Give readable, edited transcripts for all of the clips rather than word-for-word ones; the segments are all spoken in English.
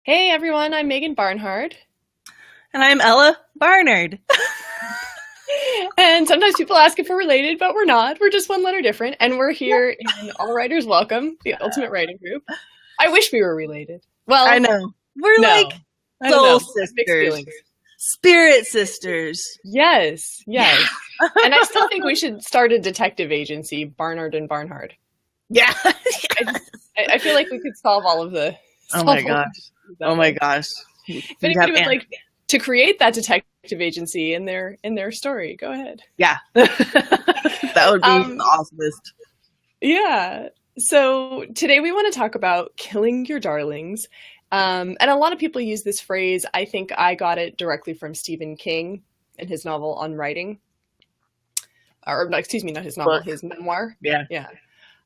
Hey everyone, I'm Megan Barnhard. And I'm Ella Barnard. And sometimes people ask if we're related, but we're not. We're just one letter different. And we're here in All Writers Welcome, the ultimate writing group. I wish we were related. I Well, know. We're no, like I don't soul know. Mixed sisters, feelings. spirit sisters. Yes, Yeah. yes. And I still think we should start a detective agency, Barnard and Barnhard. Yeah. I feel like we could solve all of the. Oh my Solve all of gosh. that Oh my way. gosh. If We'd anybody have would like to create that detective agency in their story, go ahead. Yeah. That would be the awesomest. Yeah. So today we want to talk about killing your darlings. And a lot of people use this phrase. I think I got it directly from Stephen King in his novel On Writing. Or, excuse me, not his novel, Book. his memoir. Yeah. Yeah.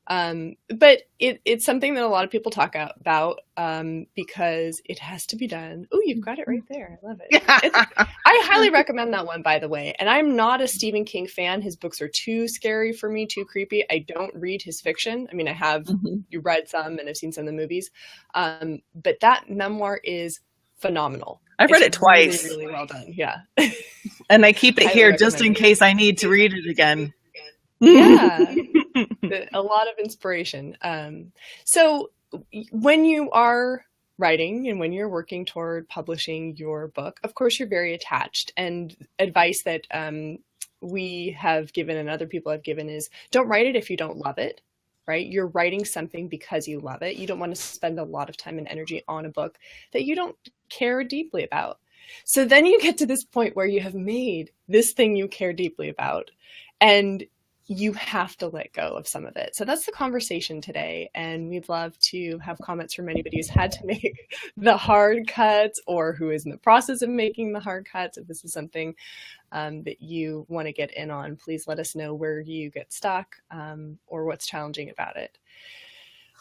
But it's something that a lot of people talk about because it has to be done. Oh, you've got it right there. I love it. I highly recommend that one, by the way. And I'm not a Stephen King fan. His books are too scary for me, too creepy. I don't read his fiction. I mean, I have read some and I've seen some of the movies. But that memoir is phenomenal. I've read it twice. Really, really well done. Yeah. And I keep it Highly here just in recommend it. case I need to read it again. Yeah. A lot of inspiration. So when you are writing and when you're working toward publishing your book, of course, you're very attached. And advice that we have given and other people have given is don't write it if you don't love it, right? You're writing something because you love it. You don't want to spend a lot of time and energy on a book that you don't care deeply about. So then you get to this point where you have made this thing you care deeply about, and you have to let go of some of it. So that's the conversation today. And we'd love to have comments from anybody who's had to make the hard cuts or who is in the process of making the hard cuts. If this is something that you want to get in on, please let us know where you get stuck or what's challenging about it.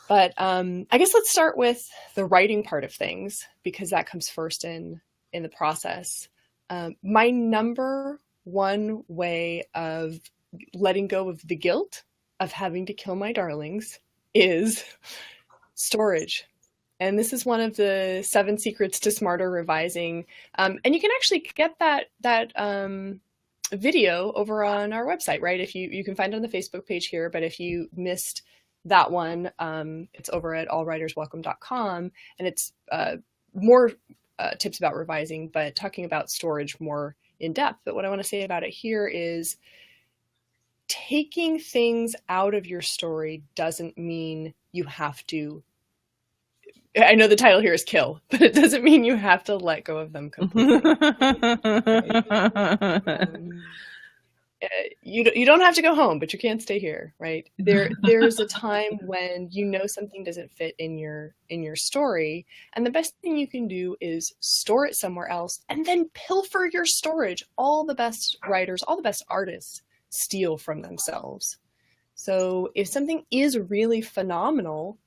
But I guess let's start with the writing part of things, because that comes first in the process. My number one way of letting go of the guilt of having to kill my darlings is storage. And this is one of the 7 secrets to smarter revising. And you can actually get that video over on our website, right? If you can find it on the Facebook page here, but if you missed that one, it's over at allwriterswelcome.com, and it's more tips about revising, but talking about storage more in depth. But what I want to say about it here is taking things out of your story doesn't mean you have to. I know the title here is kill, but it doesn't mean you have to let go of them completely. You don't have to go home, but you can't stay here, right? There's a time when you know something doesn't fit in your story, and the best thing you can do is store it somewhere else and then pilfer your storage. All the best writers, all the best artists steal from themselves. So if something is really phenomenal,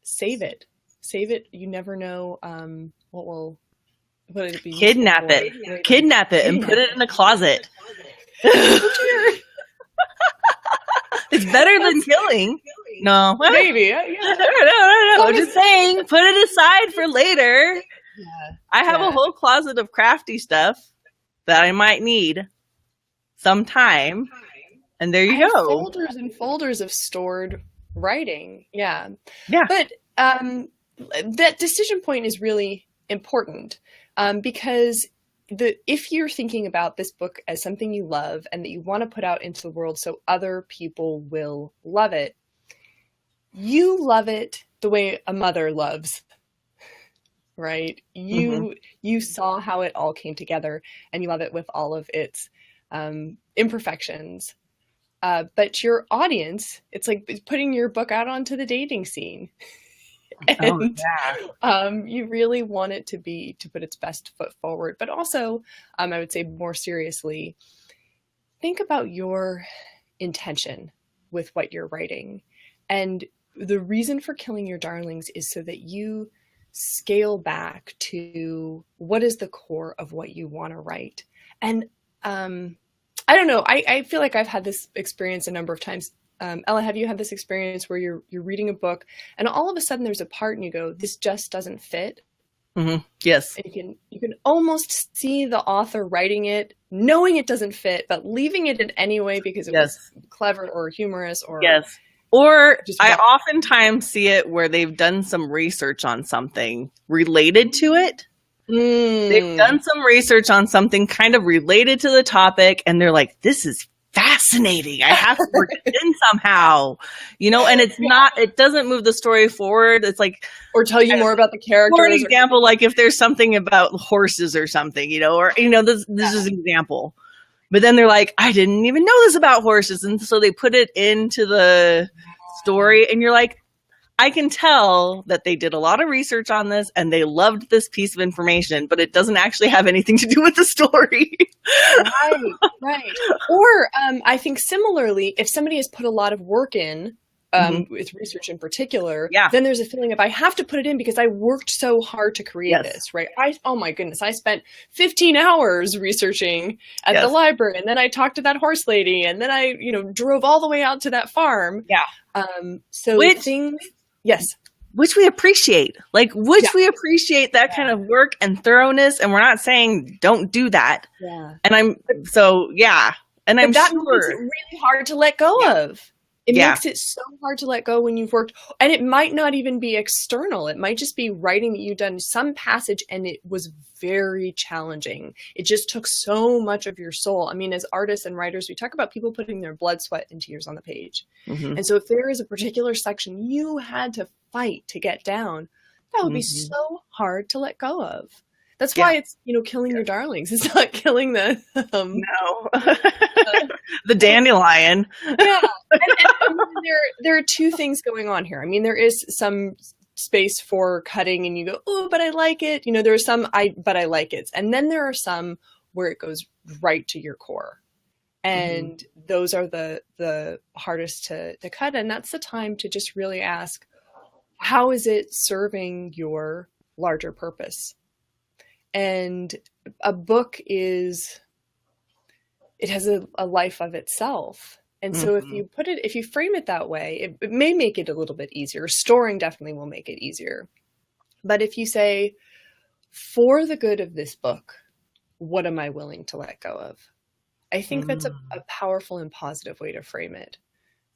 save it. Save it. You never know what it'd be. Kidnap it. Kidnap it and put it in a closet. It's better than killing. No. Maybe. Yeah. No. I'm just saying, put it aside for later. Yeah. I have a whole closet of crafty stuff that I might need sometime. And there you go. Folders and folders of stored writing. Yeah. Yeah. But that decision point is really important because if you're thinking about this book as something you love and that you want to put out into the world so other people will love it, you love it the way a mother loves, right? You saw how it all came together and you love it with all of its imperfections. But your audience, it's like putting your book out onto the dating scene. And you really want it to put its best foot forward. But also, I would say more seriously, think about your intention with what you're writing. And the reason for killing your darlings is so that you scale back to what is the core of what you want to write. And I don't know, I feel like I've had this experience a number of times. Ella, have you had this experience where you're reading a book and all of a sudden there's a part and you go, this just doesn't fit? Yes. And you can almost see the author writing it, knowing it doesn't fit, but leaving it in anyway because it was Yes. clever or humorous or Yes. Or just I wrong. oftentimes see it where they've done some research on something related to it. They've done some research on something kind of related to the topic, and they're like, this is fascinating. I have to work it in somehow, and it's not, it doesn't move the story forward. It's like, or tell you more about the characters. for an example, like if there's something about horses or something, this is an example. But then they're like, I didn't even know this about horses. And so they put it into the story, and you're like, I can tell that they did a lot of research on this and they loved this piece of information, but it doesn't actually have anything to do with the story. Right. Or I think similarly, if somebody has put a lot of work in, with research in particular, then there's a feeling of I have to put it in because I worked so hard to create this, right? Oh my goodness, I spent 15 hours researching at the library, and then I talked to that horse lady, and then I, drove all the way out to that farm. Which we appreciate, we appreciate that kind of work and thoroughness, and we're not saying don't do that. And I'm sure makes it really hard to let go of. It makes it so hard to let go when you've worked, and it might not even be external. It might just be writing that you've done some passage and it was very challenging. It just took so much of your soul. I mean, as artists and writers, we talk about people putting their blood, sweat, and tears on the page. And so if there is a particular section you had to fight to get down, that would be so hard to let go of. That's why it's, killing your darlings. It's not killing the the dandelion. And there are two things going on here. I mean, there is some space for cutting and you go, oh, but I like it. There are some but I like it. And then there are some where it goes right to your core. And those are the hardest to cut. And that's the time to just really ask, how is it serving your larger purpose? And a book it has a life of itself. And so if you frame it that way, it may make it a little bit easier. Storing definitely will make it easier. But if you say, for the good of this book, what am I willing to let go of? I think that's a powerful and positive way to frame it.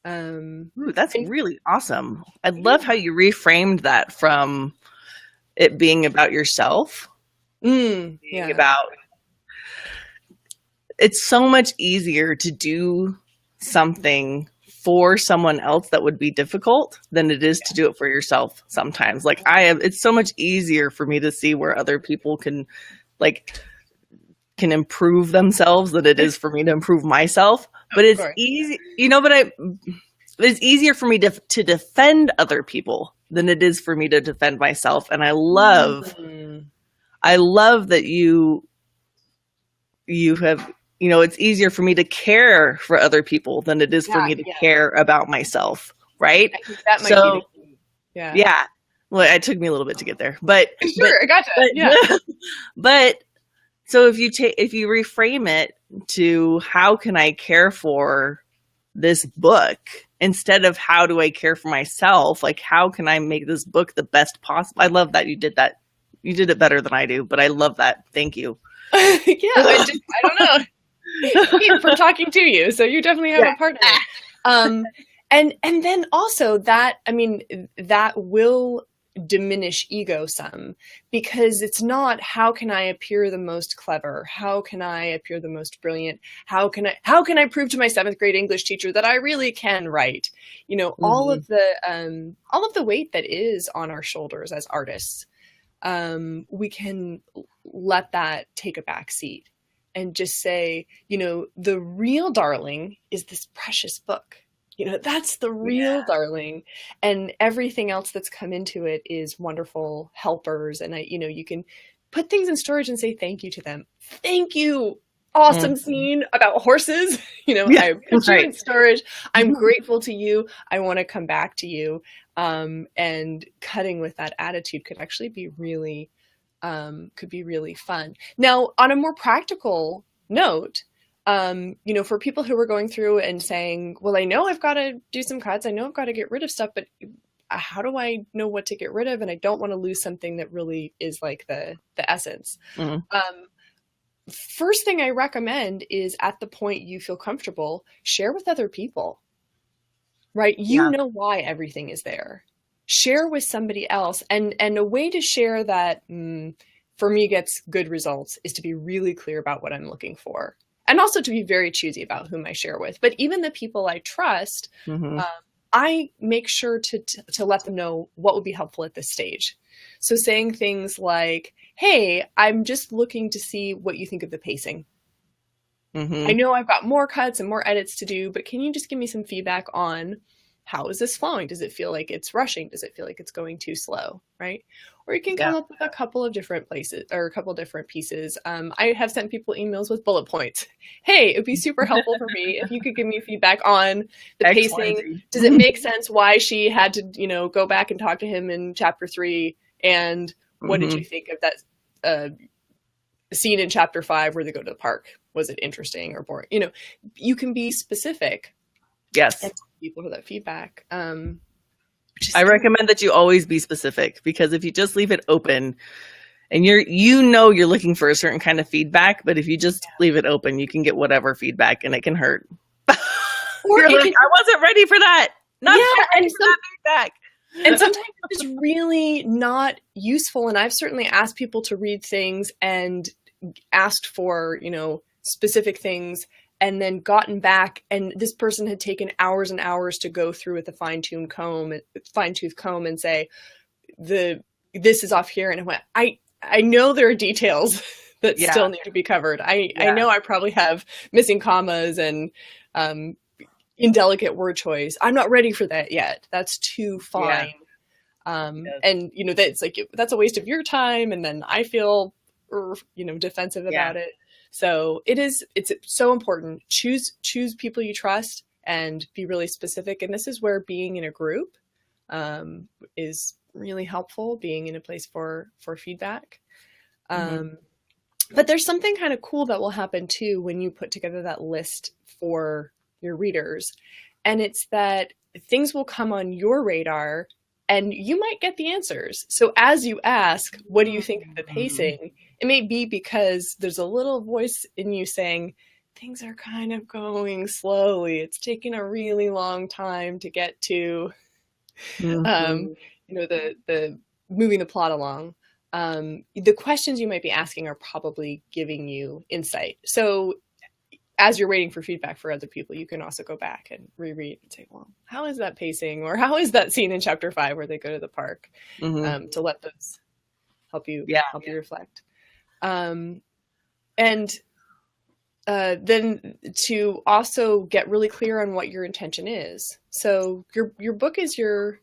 That's really awesome. I love how you reframed that from it being about yourself. About it's so much easier to do something for someone else that would be difficult than it is to do it for yourself sometimes. It's so much easier for me to see where other people can improve themselves than it is for me to improve myself. But it's easy, it's easier for me to defend other people than it is for me to defend myself. And I love that you have, it's easier for me to care for other people than it is for me to care about myself. Right. I think that might be well, it took me a little bit to get there, but I gotcha. But so if you reframe it to how can I care for this book instead of how do I care for myself? How can I make this book the best possible? I love that you did that. You did it better than I do, but I love that. Thank you. I don't know. From talking to you, so you definitely have a part in it. And then also that will diminish ego some, because it's not how can I appear the most clever, how can I appear the most brilliant, how can I prove to my 7th grade English teacher that I really can write, all of the weight that is on our shoulders as artists. We can let that take a back seat and just say, the real darling is this precious book. That's the real darling, and everything else that's come into it is wonderful helpers. And you can put things in storage and say thank you to them. Thank you. Awesome scene about horses. I put you in storage. I'm grateful to you. I want to come back to you. And cutting with that attitude could actually be really fun. Now, on a more practical note, for people who are going through and saying, well, I know I've got to do some cuts. I know I've got to get rid of stuff, but how do I know what to get rid of? And I don't want to lose something that really is like the essence. First thing I recommend is, at the point you feel comfortable, share with other people, right? You know why everything is there. Share with somebody else. And a way to share that, for me, gets good results is to be really clear about what I'm looking for. And also to be very choosy about whom I share with. But even the people I trust, I make sure to let them know what would be helpful at this stage. So saying things like, hey, I'm just looking to see what you think of the pacing. I know I've got more cuts and more edits to do, but can you just give me some feedback on how is this flowing? Does it feel like it's rushing? Does it feel like it's going too slow? Right? Or you can come up with a couple of different places or a couple of different pieces. I have sent people emails with bullet points. Hey, it'd be super helpful for me if you could give me feedback on the pacing. Does it make sense why she had to, go back and talk to him in chapter 3? And what did you think of that scene in chapter 5 where they go to the park? Was it interesting or boring? You can be specific. Yes. And people for that feedback. I recommend that you always be specific, because if you just leave it open and you're looking for a certain kind of feedback, but if you just leave it open, you can get whatever feedback and it can hurt. Or I wasn't ready for that. Feedback. And sometimes it's really not useful. And I've certainly asked people to read things and asked for, specific things, and then gotten back, and this person had taken hours and hours to go through with a fine-tooth comb and say, this is off here. And I went, I know there are details that still need to be covered. I know I probably have missing commas and indelicate word choice. I'm not ready for that yet. That's too fine. And that's like, that's a waste of your time. And then I feel, defensive about it. So it's so important. Choose people you trust and be really specific. And this is where being in a group is really helpful, being in a place for feedback. But there's something kind of cool that will happen too when you put together that list for your readers. And it's that things will come on your radar and you might get the answers. So as you ask, what do you think of the pacing? It may be because there's a little voice in you saying, things are kind of going slowly. It's taking a really long time to get to, the moving the plot along. The questions you might be asking are probably giving you insight. So as you're waiting for feedback for other people, you can also go back and reread and say, well, how is that pacing? Or how is that scene in chapter 5 where they go to the park? To let those help you reflect. And then to also get really clear on what your intention is. So your book is your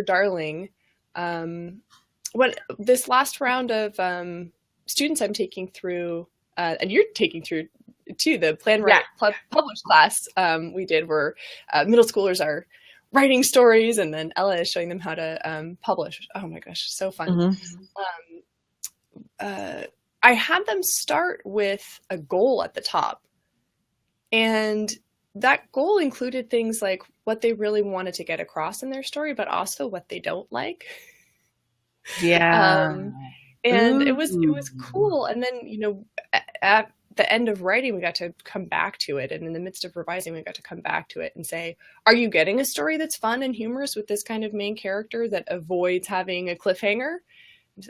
darling. What this last round of students I'm taking through, and you're taking through too, the Plan, Write, Publish class we did, where middle schoolers are writing stories, and then Ella is showing them how to publish. Oh my gosh, so fun. I had them start with a goal at the top. And that goal included things like what they really wanted to get across in their story, but also what they don't like. And it was cool. And then, at the end of writing, we got to come back to it. And in the midst of revising, we got to come back to it and say, are you getting a story that's fun and humorous with this kind of main character that avoids having a cliffhanger?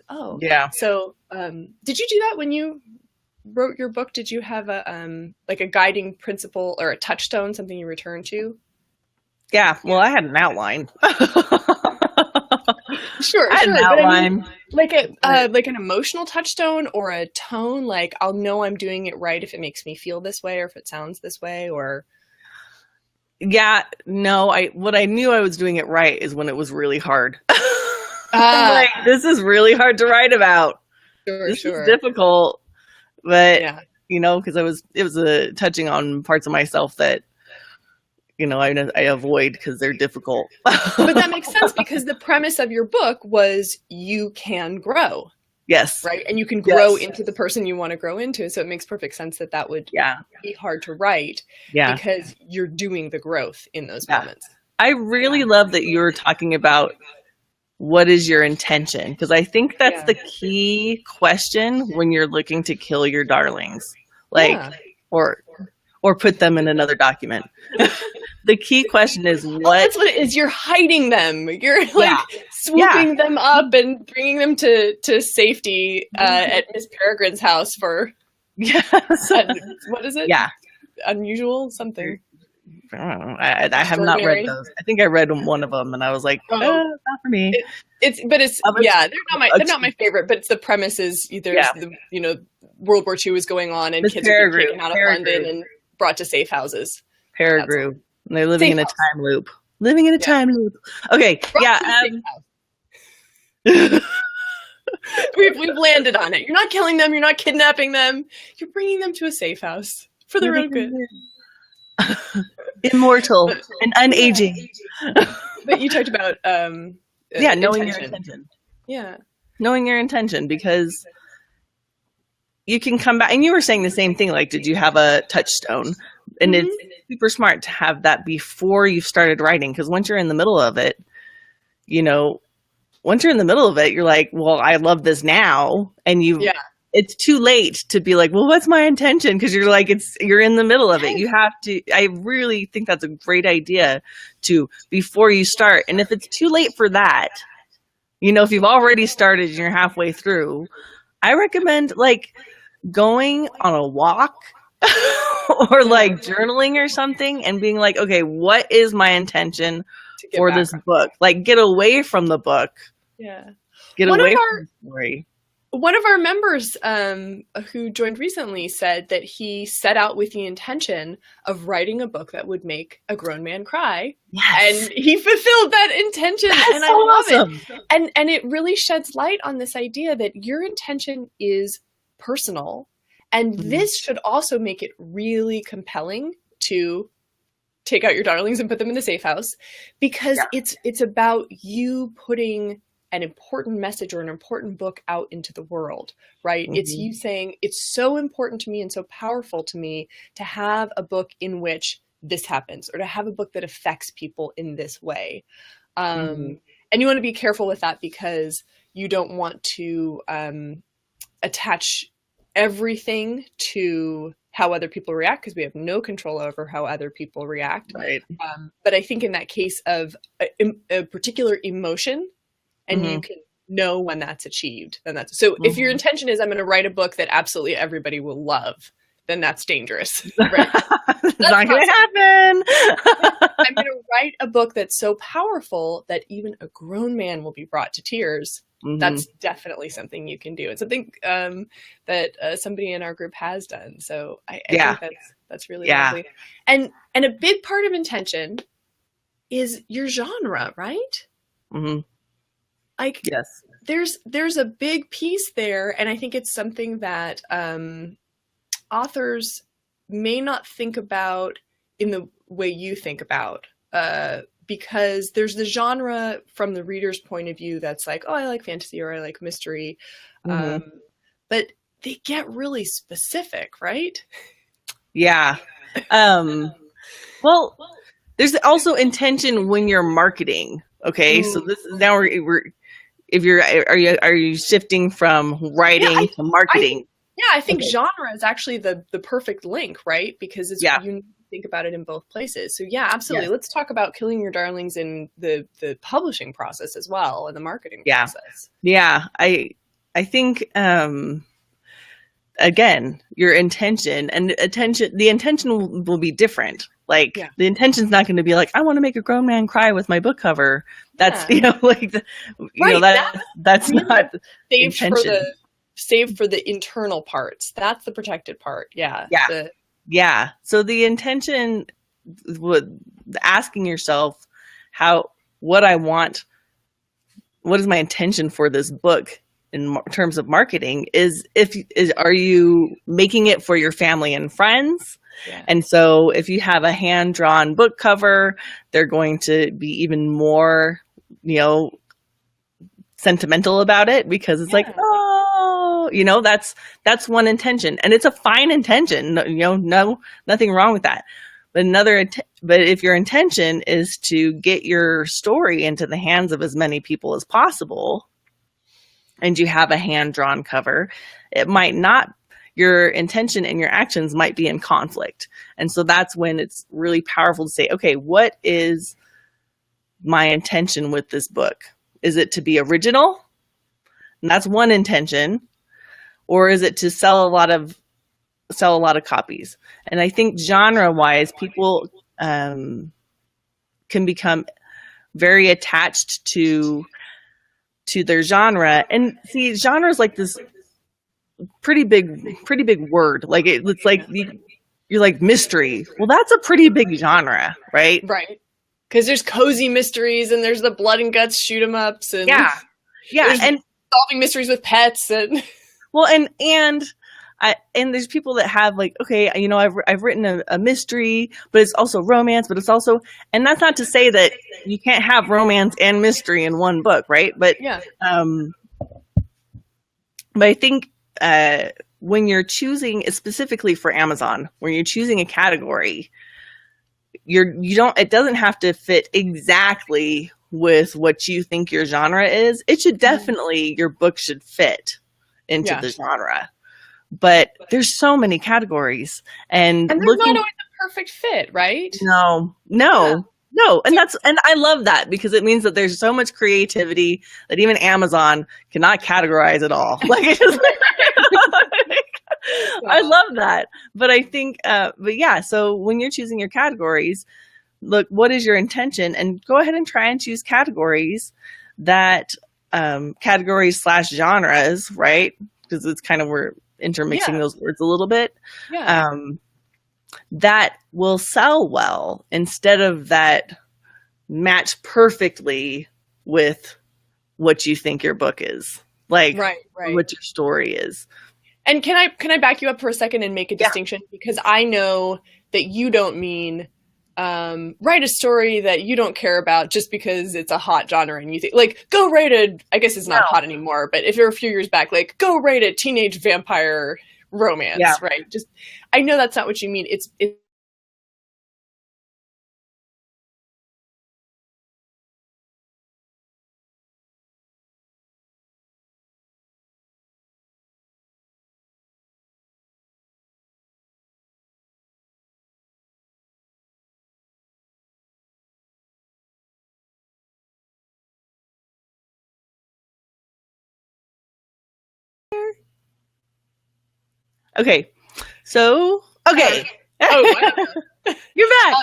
Oh, yeah. So, did you do that when you wrote your book? Did you have a guiding principle or a touchstone, something you return to? Yeah. Well, I had an outline. Sure. I had an outline. Like an emotional touchstone or a tone. Like, I'll know I'm doing it right if it makes me feel this way or if it sounds this way. Or what I knew I was doing it right is when it was really hard. Like, this is really hard to write about. This is difficult, but because it was touching on parts of myself that I avoid because they're difficult. But that makes sense, because the premise of your book was you can grow. Yes. Right, and you can grow into the person you want to grow into. So it makes perfect sense that would be hard to write. Because you're doing the growth in those moments. I really love that you were talking about what is your intention? Because I think that's Yeah. the key question when you're looking to kill your darlings, like, Yeah. or put them in another document. The key question is Well, what? that's what it is. You're hiding them. You're like Yeah. swooping them up and bringing them to safety at Miss Peregrine's house for Yes. what is it? Yeah. Unusual something. I don't know. I have not read those. I think I read one of them, and I was like, Oh. not for me. It's yeah, they're not my favorite. But it's the premise is there's World War II is going on and Miss kids are being Peregrine. taken out of London and brought to safe houses. Peregrine. And they're living Safe in a house. time loop. Living in a time loop. Okay. Brought Yeah. to the safe house. We've landed on it. You're not killing them. You're not kidnapping them. You're bringing them to a safe house for their own good. Immortal and unaging. But you talked about knowing your intention. Yeah. Knowing your intention, because you can come back, and you were saying the same thing, like, did you have a touchstone? And it's super smart to have that before you've started writing, because once you're in the middle of it, you're like, well, I love this now, and it's too late to be like, well, what's my intention? Because you're like, you're in the middle of it. You have to. I really think that's a great idea to before you start. And if it's too late for that, if you've already started and you're halfway through, I recommend like going on a walk or like journaling or something and being like, okay, what is my intention for this book? Like, get away from the book. Yeah. Get away from the story. One of our members who joined recently said that he set out with the intention of writing a book that would make a grown man cry. Yes. And he fulfilled that intention. That's and so I love awesome. it. And it really sheds light on this idea that your intention is personal. And this should also make it really compelling to take out your darlings and put them in the safe house, because it's about you putting an important message or an important book out into the world, right? It's you saying, it's so important to me and so powerful to me to have a book in which this happens, or to have a book that affects people in this way. And you want to be careful with that, because you don't want to attach everything to how other people react, because we have no control over how other people react. Right. But I think in that case of a particular emotion, and you can know when that's achieved, then that's so. If your intention is, I'm going to write a book that absolutely everybody will love, then that's dangerous. Right? It's not going to happen. I'm going to write a book that's so powerful that even a grown man will be brought to tears. That's definitely something you can do. It's something that somebody in our group has done. So I think that's really lovely. And a big part of intention is your genre, right? Like, yes, there's a big piece there, and I think it's something that authors may not think about in the way you think about, because there's the genre from the reader's point of view that's like, oh, I like fantasy or I like mystery, but they get really specific, right? Yeah. Well, there's also intention when you're marketing. Okay, so this is now we're if you're are you shifting from writing to marketing? I think genre is actually the perfect link, right? Because it's you need to think about it in both places. So absolutely. Let's talk about killing your darlings in the publishing process as well, and the marketing process. Yeah, I think again, your intention the intention will be different. Like the intention's not going to be like, I want to make a grown man cry with my book cover. That's that's not saved for the internal parts. That's the protected part. So the intention would asking yourself what is my intention for this book in terms of marketing are you making it for your family and friends? And so if you have a hand-drawn book cover, they're going to be even more, sentimental about it, because it's like, oh, that's one intention, and it's a fine intention. Nothing wrong with that. But if your intention is to get your story into the hands of as many people as possible, and you have a hand-drawn cover, it might not, your intention and your actions might be in conflict. And so that's when it's really powerful to say, okay, what is my intention with this book? Is it to be original? And that's one intention. Or is it to sell a lot of copies? And I think genre-wise, people can become very attached to their genre. And see, genre is like this pretty big word. Like it's like you're like mystery. Well, that's a pretty big genre, right? Right. Because there's cozy mysteries and there's the blood and guts shoot 'em ups and and solving mysteries with pets and well and there's people that have like, okay, you know, I've written a mystery, but it's also romance, but it's also, and that's not to say that you can't have romance and mystery in one book, right? But but I think when you're choosing, specifically for Amazon, when you're choosing a category, it doesn't have to fit exactly with what you think your genre is. It should definitely, your book should fit into the genre. But there's so many categories, and there's not always a perfect fit, right? No. And I love that, because it means that there's so much creativity that even Amazon cannot categorize it all. Like it just, I love that. But I think, so when you're choosing your categories, look, what is your intention? And go ahead and try and choose categories that, categories/genres, right? Because it's kind of, we're intermixing those words a little bit. That will sell well, instead of that match perfectly with what you think your book is, like what your story is. And can I back you up for a second and make a distinction? Because I know that you don't mean write a story that you don't care about just because it's a hot genre and you think, like, go write I guess it's not hot anymore, but if you're a few years back, like, go write a teenage vampire romance, right? Just, I know that's not what you mean. It's Okay. So, okay. Oh, wow. You're back.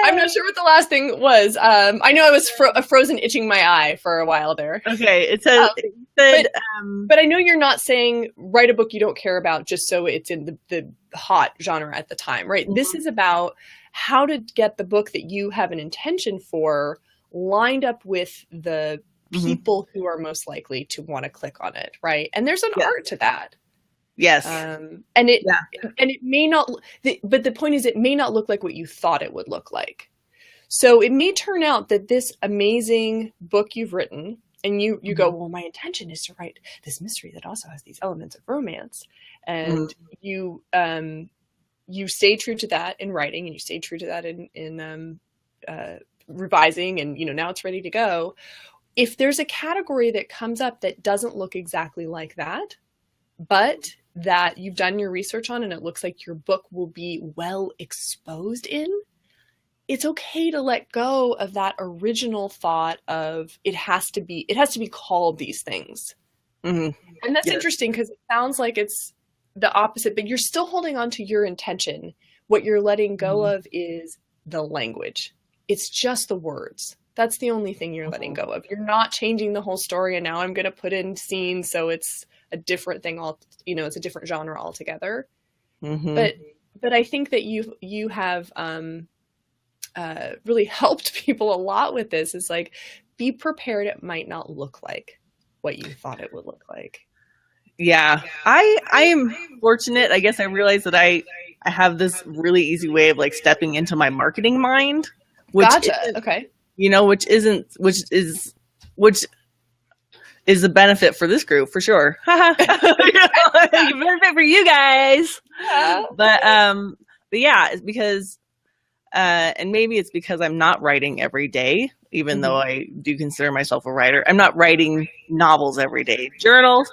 I'm not sure what the last thing was. I know I was frozen itching my eye for a while there. Okay. It says, but I know you're not saying write a book you don't care about just so it's in the hot genre at the time, right? Mm-hmm. This is about how to get the book that you have an intention for lined up with the people who are most likely to want to click on it, right? And there's an art to that. Yes. And it may not, but the point is, it may not look like what you thought it would look like. So it may turn out that this amazing book you've written, and you go, well, my intention is to write this mystery that also has these elements of romance. And you stay true to that in writing, and you stay true to that in revising, and, now it's ready to go. If there's a category that comes up that doesn't look exactly like that, but that you've done your research on and it looks like your book will be well exposed in, it's okay to let go of that original thought of it has to be called these things. Mm-hmm. And that's interesting, because it sounds like it's the opposite, but you're still holding on to your intention. What you're letting go of is the language. It's just the words. That's the only thing you're letting go of. You're not changing the whole story, and now I'm going to put in scenes so it's a different thing, it's a different genre altogether. Mm-hmm. But I think that you have really helped people a lot with this. Is like, be prepared. It might not look like what you thought it would look like. Yeah. I am fortunate. I guess I realized that I have this really easy way of like stepping into my marketing mind, which okay. Which is the benefit for this group, for sure. Benefit for you guys. Yeah. But yeah, it's because and maybe it's because I'm not writing every day, even though Mm-hmm. I do consider myself a writer. I'm not writing novels every day. Journals,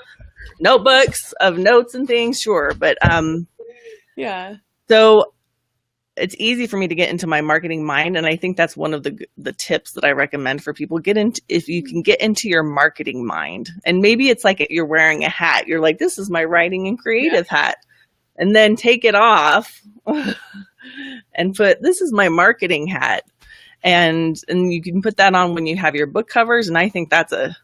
notebooks of notes and things, sure. But Yeah. so it's easy for me to get into my marketing mind, and I think that's one of the tips that I recommend for people. Get into, if you can get into your marketing mind, and maybe it's like you're wearing a hat. You're like, this is my writing and creative hat, and then take it off and put, this is my marketing hat, and you can put that on when you have your book covers. And I think that's a,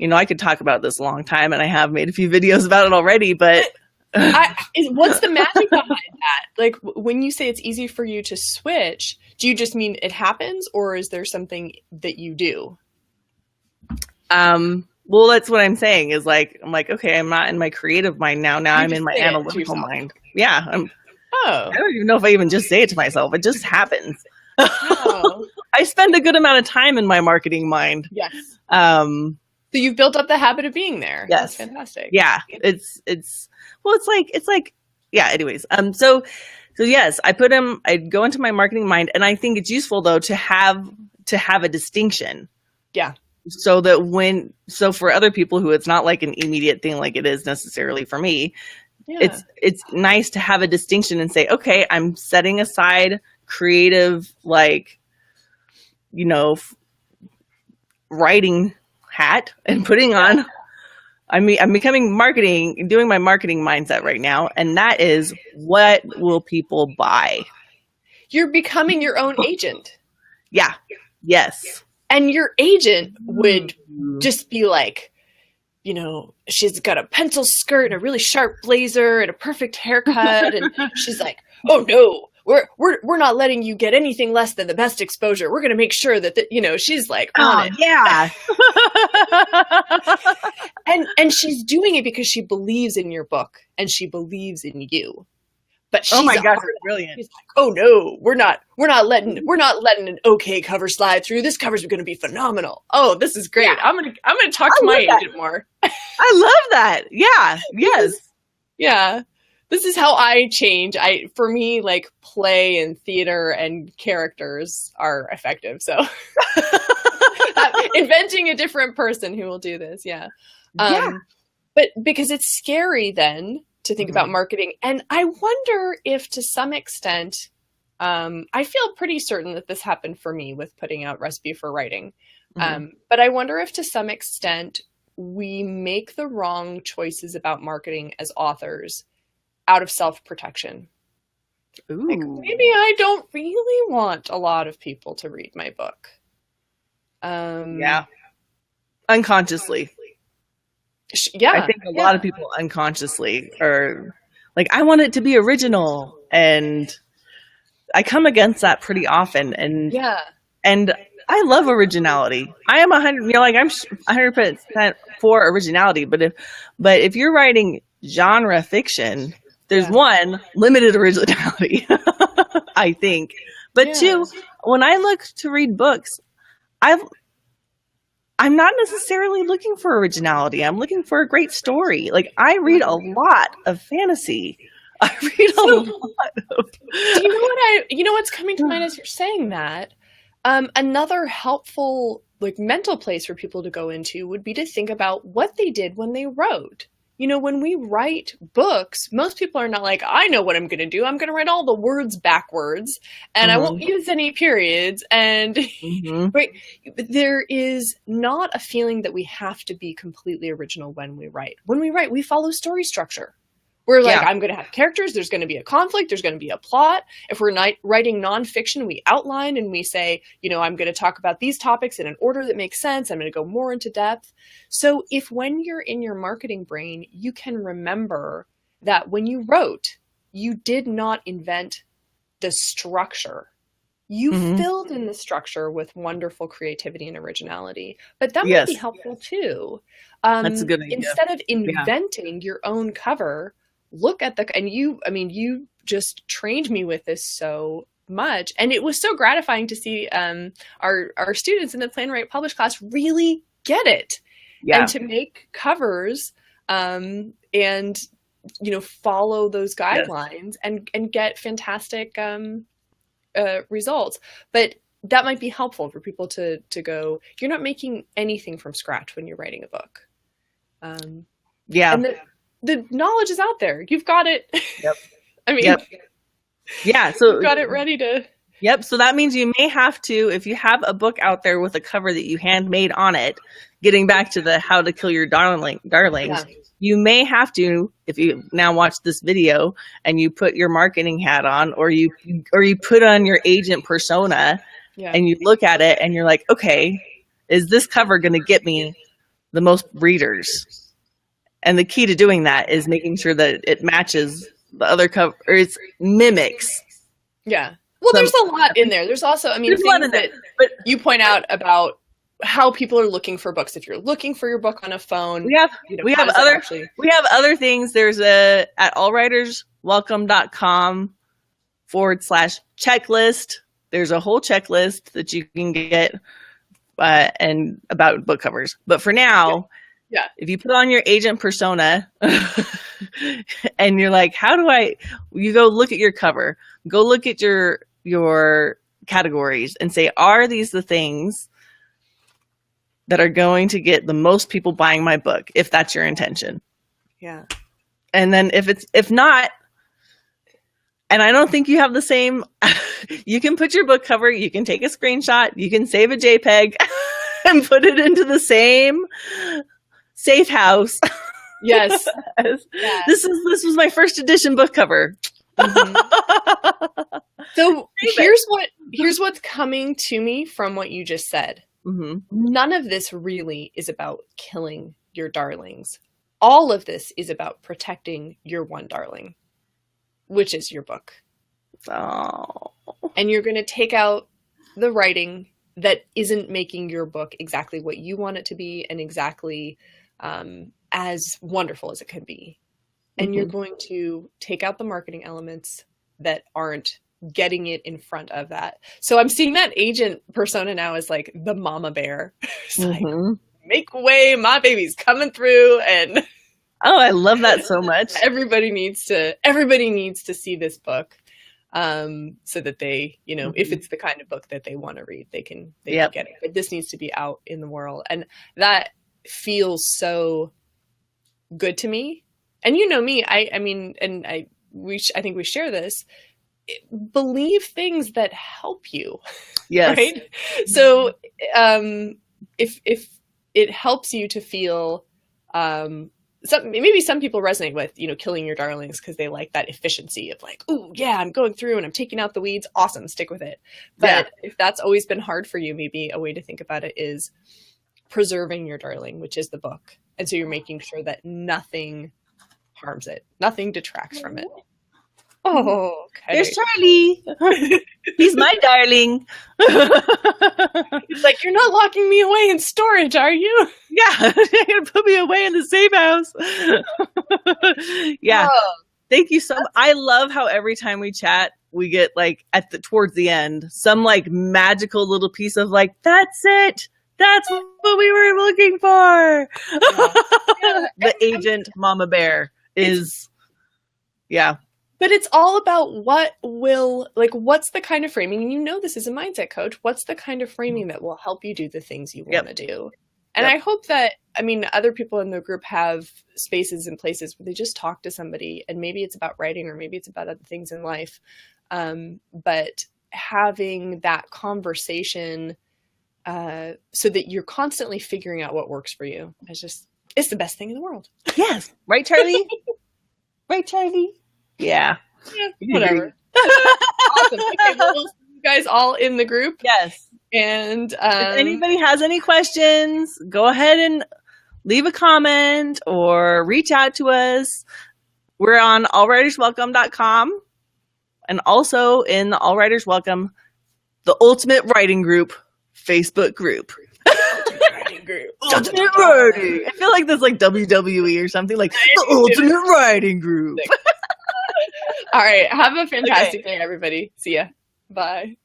I could talk about this a long time, and I have made a few videos about it already, but what's the magic behind that? Like, when you say it's easy for you to switch, do you just mean it happens, or is there something that you do? Well, that's what I'm saying is like, I'm like, okay, I'm not in my creative mind now. Now I'm in my analytical mind. Yeah. I don't even know if I even just say it to myself. It just happens. Oh. I spend a good amount of time in my marketing mind. Yes. So you've built up the habit of being there. Yes. That's fantastic. Yeah. It's like, yeah. Anyways. So yes, I'd go into my marketing mind, and I think it's useful though to have a distinction. Yeah. So that so for other people who it's not like an immediate thing like it is necessarily for me, yeah, it's nice to have a distinction and say, okay, I'm setting aside creative, like, writing hat and putting on, I'm becoming doing my marketing mindset right now. And that is, what will people buy? You're becoming your own agent. Yeah. Yes. And your agent would just be like, she's got a pencil skirt and a really sharp blazer and a perfect haircut. And she's like, oh no, we're not letting you get anything less than the best exposure. We're going to make sure that, she's like, on it. Yeah. and she's doing it because she believes in your book and she believes in you. But she's, oh my gosh, brilliant. She's like, oh no, we're not letting an okay cover slide through. This cover's going to be phenomenal. Oh, this is great. Yeah. I'm going to talk to my agent more. I love that. Yeah. Yes. Yeah. This is how I change. For me, like, play and theater and characters are effective. So inventing a different person who will do this. Yeah. But because it's scary then to think about marketing. And I wonder if, to some extent, I feel pretty certain that this happened for me with putting out Recipe for Writing. But I wonder if, to some extent, we make the wrong choices about marketing as authors out of self-protection. Like, maybe I don't really want a lot of people to read my book. Yeah. Unconsciously. Yeah. I think a lot of people unconsciously are like, I want it to be original. And I come against that pretty often. And and I love originality. I am 100, I'm 100% for originality. But if you're writing genre fiction, there's one, limited originality, I think. But two, when I look to read books, I'm not necessarily looking for originality. I'm looking for a great story. Like, I read a lot of fantasy. I read a lot of... You know what's coming to mind as you're saying that? Another helpful, like, mental place for people to go into would be to think about what they did when they wrote. When we write books, most people are not like, I know what I'm going to do. I'm going to write all the words backwards and I won't use any periods. And but there is not a feeling that we have to be completely original when we write. When we write, we follow story structure. We're like, I'm going to have characters. There's going to be a conflict. There's going to be a plot. If we're writing nonfiction, we outline and we say, I'm going to talk about these topics in an order that makes sense. I'm going to go more into depth. So if when you're in your marketing brain, you can remember that when you wrote, you did not invent the structure. You filled in the structure with wonderful creativity and originality. But that might be helpful too. That's a good idea. Instead of inventing your own cover, look at you just trained me with this so much. And it was so gratifying to see our students in the Plan, Write, Publish class really get it. Yeah. And to make covers and, follow those guidelines and get fantastic results. But that might be helpful for people to go, you're not making anything from scratch when you're writing a book. Yeah. And the knowledge is out there. You've got it. Yep. I mean, yep. Yeah. So you've got it ready to. Yep. So that means you may have to, if you have a book out there with a cover that you handmade on it, getting back to the How to Kill Your Darlings, you may have to, if you now watch this video and you put your marketing hat on, or you put on your agent persona, and you look at it and you're like, okay, is this cover going to get me the most readers? And the key to doing that is making sure that it matches the other cover, or it mimics. Yeah. Well, there's a lot in there. There's also, I mean, things that you point out about how people are looking for books. If you're looking for your book on a phone, we have other things. There's at allwriterswelcome.com/checklist. There's a whole checklist that you can get and about book covers. But for now, if you put on your agent persona and you're like, you go look at your cover, go look at your categories and say, are these the things that are going to get the most people buying my book, if that's your intention? Yeah. And then if not, and I don't think you have the same, you can put your book cover, you can take a screenshot, you can save a JPEG and put it into the same safe house. Yes. This was my first edition book cover. Mm-hmm. So here's what's coming to me from what you just said. Mm-hmm. None of this really is about killing your darlings. All of this is about protecting your one darling, which is your book. Oh. And you're going to take out the writing that isn't making your book exactly what you want it to be and exactly as wonderful as it could be. And you're going to take out the marketing elements that aren't getting it in front of that. So I'm seeing that agent persona now as like the mama bear. It's like, make way, my baby's coming through. And oh, I love that so much. Everybody needs to see this book. So that they, if it's the kind of book that they want to read, they can get it. But this needs to be out in the world. And that feels so good to me. And you know me, I think we share this. Believe things that help you. Yes. Right? So if it helps you to feel maybe some people resonate with, killing your darlings because they like that efficiency of like, oh yeah, I'm going through and I'm taking out the weeds. Awesome. Stick with it. But if that's always been hard for you, maybe a way to think about it is preserving your darling, which is the book. And so you're making sure that nothing harms it. Nothing detracts from it. Oh, okay. There's Charlie. He's my darling. He's like, you're not locking me away in storage, are you? Yeah, you're gonna put me away in the safe house. Yeah. Oh, thank you so much. I love how every time we chat, we get like towards the end, some like magical little piece of like, that's it. That's what we were looking for. Yeah. The agent mama bear is, yeah. But it's all about what's the kind of framing, and this is a mindset coach, what's the kind of framing that will help you do the things you want to do. And I hope that, other people in the group have spaces and places where they just talk to somebody, and maybe it's about writing or maybe it's about other things in life. But having that conversation so that you're constantly figuring out what works for you. It's the best thing in the world. Yes. Right, Charlie? Right, Charlie? Yeah. Whatever. Awesome. Okay, well, we'll see you guys all in the group. Yes. And if anybody has any questions, go ahead and leave a comment or reach out to us. We're on allwriterswelcome.com and also in the All Writers Welcome, the Ultimate Writing Group Facebook group. Ultimate Writing. I feel like that's like WWE or something, like the Ultimate Writing Group. All right. Have a fantastic day, everybody. See ya. Bye.